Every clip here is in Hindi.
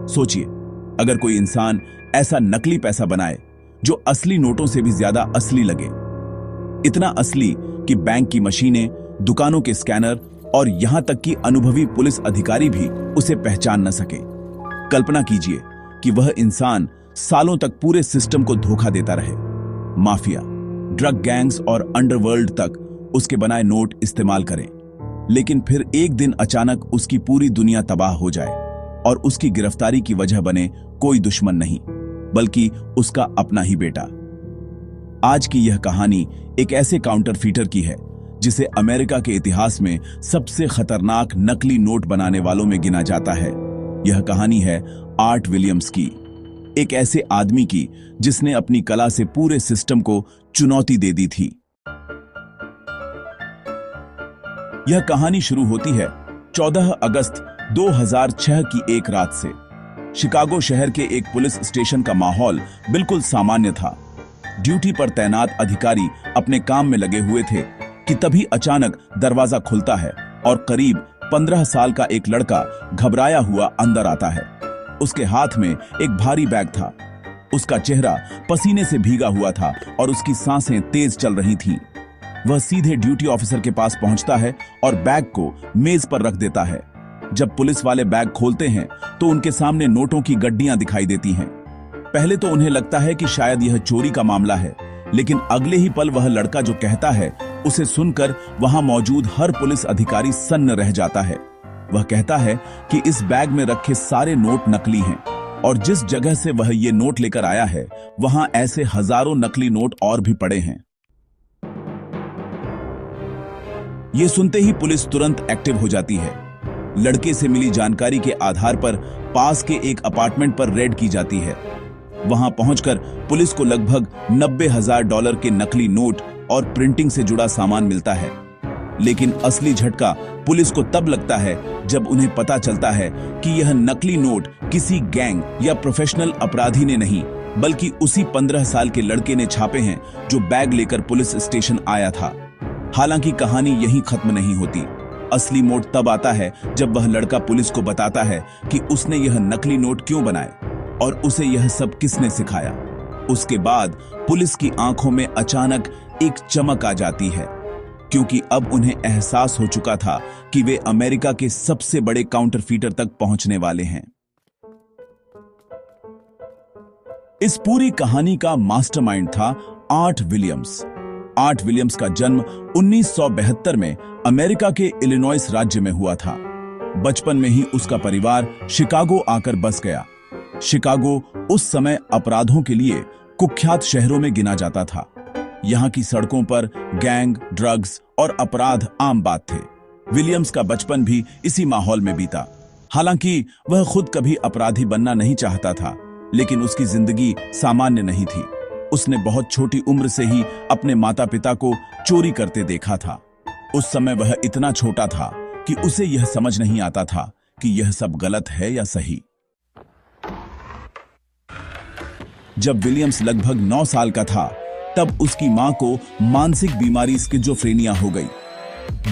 सोचिए, अगर कोई इंसान ऐसा नकली पैसा बनाए जो असली नोटों से भी ज्यादा असली लगे, इतना असली कि बैंक की मशीनें, दुकानों के स्कैनर और यहां तक कि अनुभवी पुलिस अधिकारी भी उसे पहचान न सके। कल्पना कीजिए कि वह इंसान सालों तक पूरे सिस्टम को धोखा देता रहे। माफिया, ड्रग गैंग्स और अंडरवर्ल्ड तक उसके बनाए नोट इस्तेमाल करें, लेकिन फिर एक दिन अचानक उसकी पूरी दुनिया तबाह हो जाए और उसकी गिरफ्तारी की वजह बने कोई दुश्मन नहीं, बल्कि उसका अपना ही बेटा। आज की यह कहानी एक ऐसे काउंटरफीटर की है जिसे अमेरिका के इतिहास में सबसे खतरनाक नकली नोट बनाने वालों में गिना जाता है। यह कहानी है आर्ट विलियम्स की, एक ऐसे आदमी की जिसने अपनी कला से पूरे सिस्टम को चुनौती दे दी थी। यह कहानी शुरू होती है 14 अगस्त 2006 की एक रात से। शिकागो शहर के एक पुलिस स्टेशन का माहौल बिल्कुल सामान्य था। ड्यूटी पर तैनात अधिकारी अपने काम में लगे हुए थे कि तभी अचानक दरवाजा खुलता है और करीब 15 साल का एक लड़का घबराया हुआ अंदर आता है। उसके हाथ में एक भारी बैग था। उसका चेहरा पसीने से भीगा हुआ था और उसकी सांसें तेज चल रही थीं। वह सीधे ड्यूटी ऑफिसर के पास पहुंचता है और बैग को मेज पर रख देता है। जब पुलिस वाले बैग खोलते हैं तो उनके सामने नोटों की गड्डियां दिखाई देती हैं। पहले तो उन्हें लगता है कि शायद यह चोरी का मामला है, लेकिन अगले ही पल वह लड़का जो कहता है उसे सुनकर वहां मौजूद हर पुलिस अधिकारी सन्न रह जाता है। वह कहता है कि इस बैग में रखे सारे नोट नकली हैं और जिस जगह से वह ये नोट लेकर आया है वहां ऐसे हजारों नकली नोट और भी पड़े हैं। ये सुनते ही पुलिस तुरंत एक्टिव हो जाती है। लड़के से मिली जानकारी के आधार पर पास के एक अपार्टमेंट पर रेड की जाती है। वहां पहुंचकर पुलिस को लगभग $90,000 के नकली नोट और प्रिंटिंग से जुड़ा सामान मिलता है। लेकिन असली झटका पुलिस को तब लगता है जब उन्हें पता चलता है कि यह नकली नोट किसी गैंग या प्रोफेशनल अपराधी ने नहीं, बल्कि उसी 15 साल के लड़के ने छापे हैं जो बैग लेकर पुलिस स्टेशन आया था। हालांकि कहानी यहीं खत्म नहीं होती। असली मोड़ तब आता है जब वह लड़का पुलिस को बताता है कि उसने यह नकली नोट क्यों बनाए और उसे यह सब किसने सिखाया। उसके बाद पुलिस की आंखों में अचानक एक चमक आ जाती है, क्योंकि अब उन्हें एहसास हो चुका था कि वे अमेरिका के सबसे बड़े काउंटरफीटर तक पहुंचने वाले हैं। इस पूरी कहानी का मास्टरमाइंड था आर्ट विलियम्स। आर्ट विलियम्स का जन्म 1972 में अमेरिका के इलिनॉइस राज्य में हुआ था। बचपन में ही उसका परिवार शिकागो आकर बस गया। शिकागो उस समय अपराधों के लिए कुख्यात शहरों में गिना जाता था। यहाँ की सड़कों पर गैंग, ड्रग्स और अपराध आम बात थे। विलियम्स का बचपन भी इसी माहौल में बीता। हालांकि वह खुद कभी अपराधी बनना नहीं चाहता था, लेकिन उसकी जिंदगी सामान्य नहीं थी। उसने बहुत छोटी उम्र से ही अपने माता पिता को चोरी करते देखा था। उस समय वह इतना छोटा था कि उसे यह समझ नहीं आता था कि यह सब गलत है या सही। जब विलियम्स लगभग 9 साल का था, तब उसकी मां को मानसिक बीमारी स्किज़ोफ्रेनिया हो गई।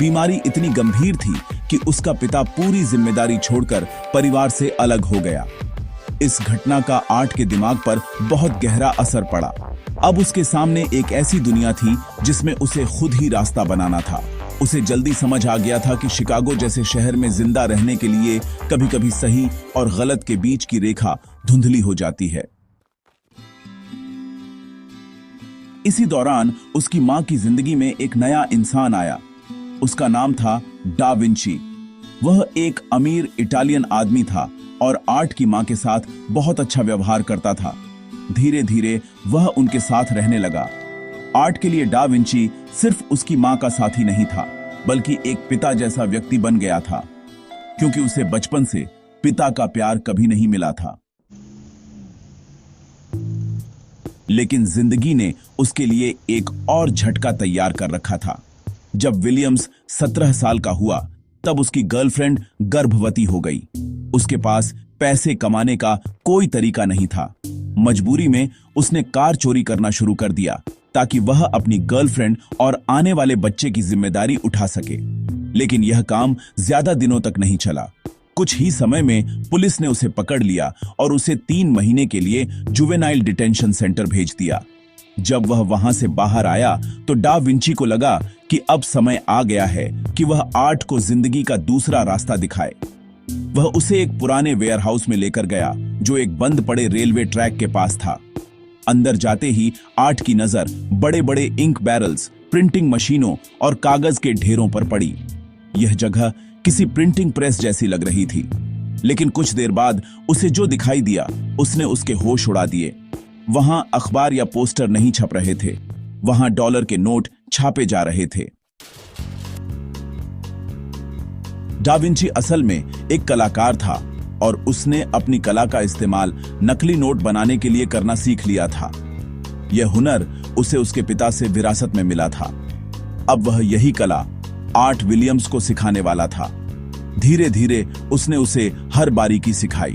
बीमारी इतनी गंभीर थी कि उसका पिता पूरी जिम्मेदारी छोड़कर परिवार से अलग हो गया। इस घटना का आर्ट के दिमाग पर बहुत गहरा असर पड़ा। अब उसके सामने एक ऐसी दुनिया थी जिसमें उसे खुद ही रास्ता बनाना था। उसे जल्दी समझ आ गया था कि शिकागो जैसे शहर में जिंदा रहने के लिए कभी-कभी सही और गलत के बीच की रेखा धुंधली हो जाती है। इसी दौरान उसकी मां की जिंदगी में एक नया इंसान आया। उसका नाम था डा विंची। वह एक अमीर इटालियन आदमी था और आर्ट की मां के साथ बहुत अच्छा व्यवहार करता था। धीरे धीरे वह उनके साथ रहने लगा। आर्ट के लिए डा विंची सिर्फ उसकी मां का साथी नहीं था, बल्कि एक पिता जैसा व्यक्ति बन गया था, क्योंकि उसे बचपन से पिता का प्यार कभी नहीं मिला था। लेकिन जिंदगी ने उसके लिए एक और झटका तैयार कर रखा था। जब विलियम्स 17 साल का हुआ, तब उसकी गर्लफ्रेंड गर्भवती हो गई। उसके पास पैसे कमाने का कोई तरीका नहीं था। मजबूरी में उसने कार चोरी करना शुरू कर दिया ताकि वह अपनी गर्लफ्रेंड और आने वाले बच्चे की जिम्मेदारी उठा सके। लेकिन यह काम ज्यादा दिनों तक नहीं चला। कुछ ही समय में पुलिस ने उसे पकड़ लिया और उसे 3 महीने के लिए जुवेनाइल डिटेंशन सेंटर भेज दिया। जब वह वहां से बाहर आया तो डा विंची को लगा कि अब समय आ गया है कि वह आर्ट को जिंदगी का दूसरा रास्ता दिखाए। वह उसे एक पुराने वेयरहाउस में लेकर गया जो एक बंद पड़े रेलवे ट्रैक के पास था। अंदर जाते ही आर्ट की नजर बड़े बड़े इंक बैरल्स, प्रिंटिंग मशीनों और कागज के ढेरों पर पड़ी। यह जगह किसी प्रिंटिंग प्रेस जैसी लग रही थी, लेकिन कुछ देर बाद उसे जो दिखाई दिया उसने उसके होश उड़ा दिए। वहां अखबार या पोस्टर नहीं छप रहे थे, वहां डॉलर के नोट छापे जा रहे थे। डा विंची असल में एक कलाकार था और उसने अपनी कला का इस्तेमाल नकली नोट बनाने के लिए करना सीख लिया था। यह हुनर उसे उसके पिता से विरासत में मिला था। अब वह यही कला आर्ट विलियम्स को सिखाने वाला था। धीरे धीरे उसने उसे हर बारीकी सिखाई,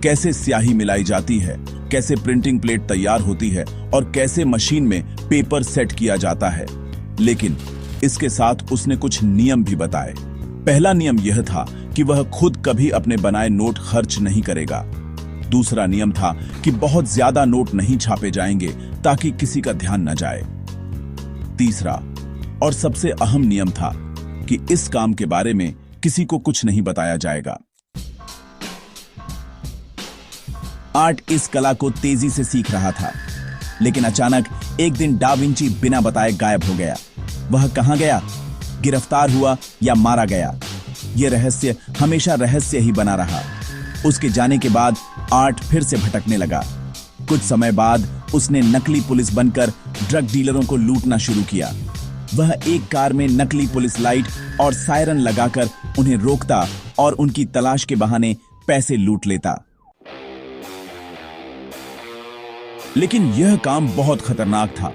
कैसे स्याही मिलाई जाती है, कैसे प्रिंटिंग प्लेट तैयार होती है और कैसे मशीन में पेपर सेट किया जाता है। लेकिन इसके साथ उसने कुछ नियम भी बताए। पहला नियम यह था कि वह खुद कभी अपने बनाए नोट खर्च नहीं करेगा। दूसरा नियम था कि बहुत ज्यादा नोट नहीं छापे जाएंगे ताकि किसी का ध्यान न जाए। तीसरा और सबसे अहम नियम था कि इस काम के बारे में किसी को कुछ नहीं बताया जाएगा। आर्ट इस कला को तेजी से सीख रहा था, लेकिन अचानक एक दिन डा विंची बिना बताए गायब हो गया। वह कहां गया, गिरफ्तार हुआ या मारा गया, यह रहस्य हमेशा रहस्य ही बना रहा। उसके जाने के बाद आर्ट फिर से भटकने लगा। कुछ समय बाद उसने नकली पुलिस बनकर ड्रग डीलरों को लूटना शुरू किया। वह एक कार में नकली पुलिस लाइट और सायरन लगाकर उन्हें रोकता और उनकी तलाश के बहाने पैसे लूट लेता। लेकिन यह काम बहुत खतरनाक था,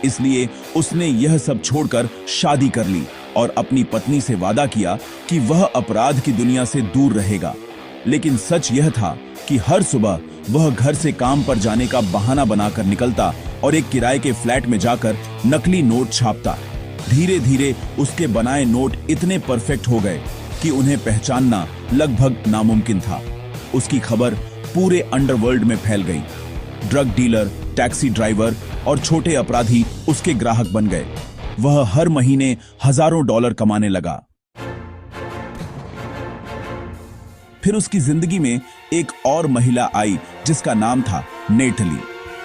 इसलिए उसने यह सब छोड़कर शादी कर ली और अपनी पत्नी से वादा किया कि वह अपराध की दुनिया से दूर रहेगा। लेकिन सच यह था कि हर सुबह वह घर से काम पर जाने का बहाना बनाकर निकलता और एक किराए के फ्लैट में जाकर नकली नोट छापता। धीरे धीरे उसके बनाए नोट इतने परफेक्ट हो गए कि उन्हें पहचानना लगभग नामुमकिन था। उसकी खबर पूरे अंडरवर्ल्ड में फैल गई। ड्रग डीलर, टैक्सी ड्राइवर और छोटे अपराधी उसके ग्राहक बन गए। वह हर महीने हजारों डॉलर कमाने लगा। फिर उसकी जिंदगी में एक और महिला आई जिसका नाम था नेटली।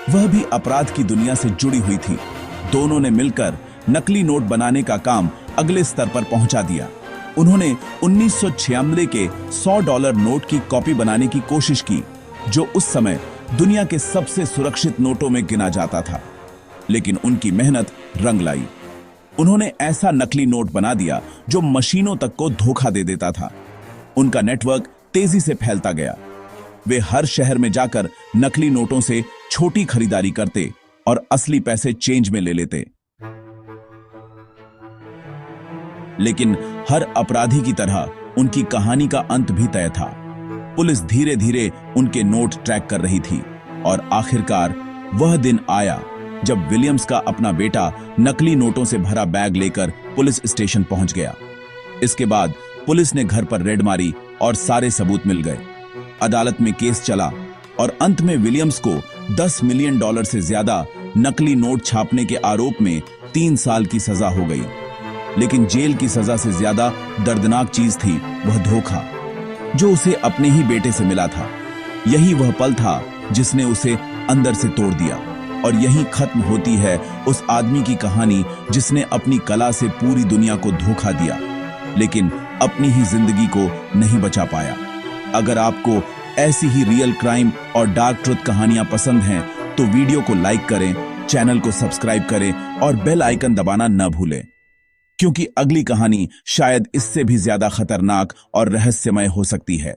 वह भी अपराध की दुनिया से जुड़ी हुई थी। दोनों ने मिलकर नकली नोट बनाने का काम अगले स्तर पर पहुंचा दिया। उन्होंने 1996 के $100 नोट की कॉपी बनाने की कोशिश की, जो उस समय दुनिया के सबसे सुरक्षित नोटों में गिना जाता था। लेकिन उनकी मेहनत रंग लाई। उन्होंने ऐसा नकली नोट बना दिया जो मशीनों तक को धोखा दे देता था। उनका नेटवर्क तेजी से फैलता गया। वे हर शहर में जाकर नकली नोटों से छोटी खरीदारी करते और असली पैसे चेंज में ले लेते। लेकिन हर अपराधी की तरह उनकी कहानी का अंत भी तय था। पुलिस धीरे धीरे उनके नोट ट्रैक कर रही थी और आखिरकार वह दिन आया जब विलियम्स का अपना बेटा नकली नोटों से भरा बैग लेकर पुलिस स्टेशन पहुंच गया। इसके बाद पुलिस ने घर पर रेड मारी और सारे सबूत मिल गए। अदालत में केस चला और अंत में विलियम्स को $10 मिलियन से ज्यादा नकली नोट छापने के आरोप में 3 साल की सजा हो गई। लेकिन जेल की सजा से ज्यादा दर्दनाक चीज थी वह धोखा जो उसे अपने ही बेटे से मिला था। यही वह पल था जिसने उसे अंदर से तोड़ दिया। और यहीं खत्म होती है उस आदमी की कहानी जिसने अपनी कला से पूरी दुनिया को धोखा दिया, लेकिन अपनी ही जिंदगी को नहीं बचा पाया। अगर आपको ऐसी ही रियल क्राइम और डार्क ट्रुथ कहानियां पसंद हैं तो वीडियो को लाइक करें, चैनल को सब्सक्राइब करें और बेल आइकन दबाना न भूलें, क्योंकि अगली कहानी शायद इससे भी ज्यादा खतरनाक और रहस्यमय हो सकती है।